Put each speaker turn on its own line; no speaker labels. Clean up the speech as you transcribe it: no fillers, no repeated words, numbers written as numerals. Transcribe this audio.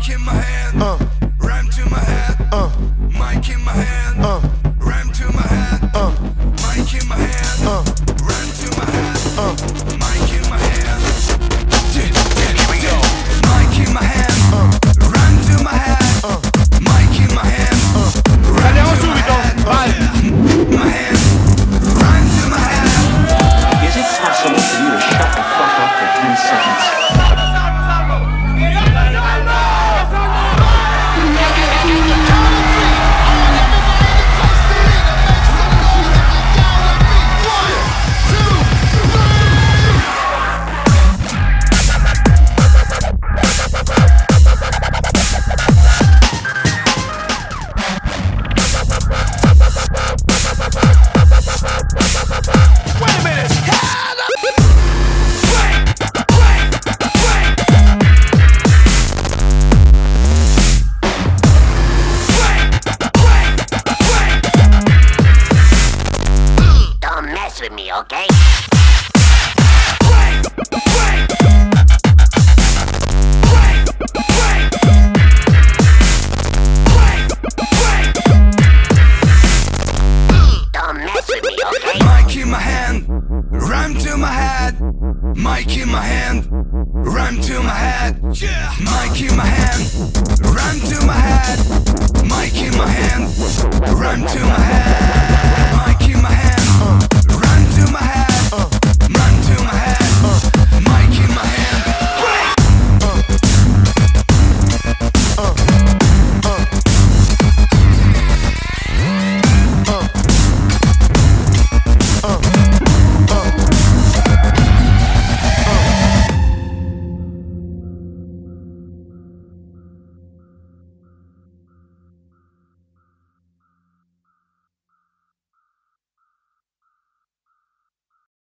Mic in my hand, ram to my head. Mic in my hand, ram to my head. Mic in my hand, ram to my head. Mic in my hand. Here we go. Mic in my hand, ram to my head. Mic in my hand, ram to my head. My hand, ram to my head.
Is it possible for you to shut the fuck up for 10 seconds?
With me, okay? Don't mess with me, okay?
Mic in my hand, ram to my head. Mic in my hand, ram to my head. Mic in my hand, ram to my head. Mic in my hand, ram to my head.